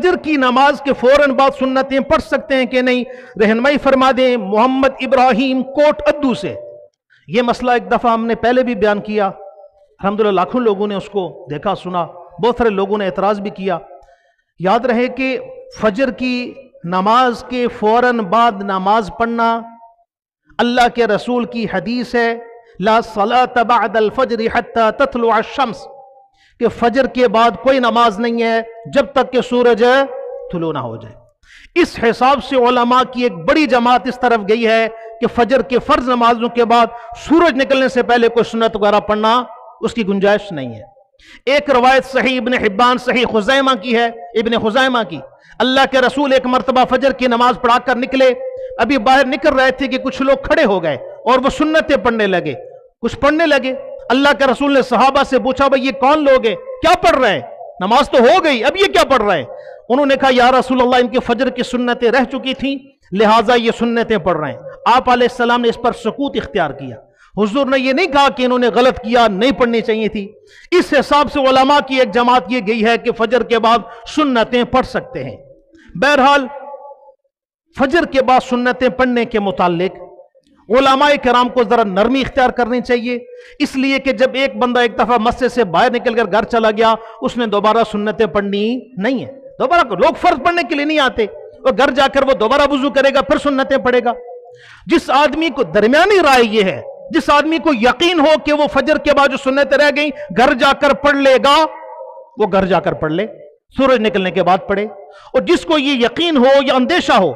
فجر کی نماز کے فوراً بعد سنتیں پڑھ سکتے ہیں کہ نہیں؟ رہنمائی فرما دیں محمد ابراہیم کوٹ ادو سے۔ یہ مسئلہ ایک دفعہ ہم نے پہلے بھی بیان کیا، الحمدللہ لاکھوں لوگوں نے اس کو دیکھا سنا، بہت سارے لوگوں نے اعتراض بھی کیا۔ یاد رہے کہ فجر کی نماز کے فوراً بعد نماز پڑھنا اللہ کے رسول کی حدیث ہے، لا صلاۃ بعد الفجر حتی تطلع الشمس، کہ فجر کے بعد کوئی نماز نہیں ہے جب تک کہ سورج طلوع نہ ہو جائے۔ اس حساب سے علماء کی ایک بڑی جماعت اس طرف گئی ہے کہ فجر کے فرض نمازوں کے بعد سورج نکلنے سے پہلے کوئی سنت وغیرہ پڑھنا اس کی گنجائش نہیں ہے۔ ایک روایت صحیح ابن حبان صحیح خزیمہ کی ہے، ابن خزیمہ کی، اللہ کے رسول ایک مرتبہ فجر کی نماز پڑھا کر نکلے، ابھی باہر نکل رہے تھے کہ کچھ لوگ کھڑے ہو گئے اور وہ سنتیں پڑھنے لگے، کچھ پڑھنے لگے۔ اللہ کے رسول نے صحابہ سے پوچھا بھئی یہ کون لوگ ہیں، کیا پڑھ رہے ہیں؟ نماز تو ہو گئی، اب یہ کیا پڑھ رہے ہیں؟ انہوں نے کہا یا رسول اللہ ان کے فجر کی سنتیں رہ چکی تھیں لہٰذا یہ سنتیں پڑھ رہے ہیں۔ آپ علیہ السلام نے اس پر سکوت اختیار کیا۔ حضور نے یہ نہیں کہا کہ انہوں نے غلط کیا، نہیں پڑھنی چاہیے تھی۔ اس حساب سے علماء کی ایک جماعت یہ گئی ہے کہ فجر کے بعد سنتیں پڑھ سکتے ہیں۔ بہرحال فجر کے بعد سنتیں پڑھنے کے متعلق علماء کرام کو ذرا نرمی اختیار کرنی چاہیے، اس لیے کہ جب ایک بندہ ایک دفعہ مسجد سے باہر نکل کر گھر چلا گیا اس نے دوبارہ سنتیں پڑھنی نہیں ہے۔ دوبارہ لوگ فرض پڑھنے کے لیے نہیں آتے، وہ گھر جا کر وہ دوبارہ وضو کرے گا پھر سنتیں پڑھے گا۔ جس آدمی کو درمیانی رائے یہ ہے، جس آدمی کو یقین ہو کہ وہ فجر کے بعد جو سنتیں رہ گئیں گھر جا کر پڑھ لے گا، وہ گھر جا کر پڑھ لے، سورج نکلنے کے بعد پڑھے۔ اور جس کو یہ یقین ہو یا اندیشہ ہو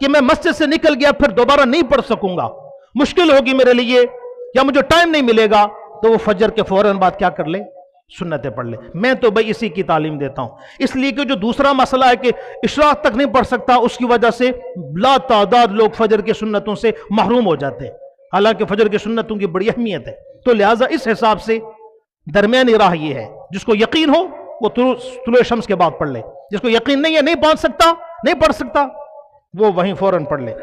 کہ میں مسجد سے نکل گیا پھر دوبارہ نہیں پڑھ سکوں گا، مشکل ہوگی میرے لیے یا مجھے ٹائم نہیں ملے گا، تو وہ فجر کے فوراً بعد کیا کر لے؟ سنتیں پڑھ لے۔ میں تو بھائی اسی کی تعلیم دیتا ہوں، اس لیے کہ جو دوسرا مسئلہ ہے کہ اشراق تک نہیں پڑھ سکتا، اس کی وجہ سے لا تعداد لوگ فجر کی سنتوں سے محروم ہو جاتے ہیں، حالانکہ فجر کی سنتوں کی بڑی اہمیت ہے۔ تو لہٰذا اس حساب سے درمیانی راہ یہ ہے، جس کو یقین ہو وہ طلوع شمس کے بعد پڑھ لے، جس کو یقین نہیں ہے نہیں پہنچ سکتا نہیں پڑھ سکتا وہ وہیں فوراً پڑھ لے۔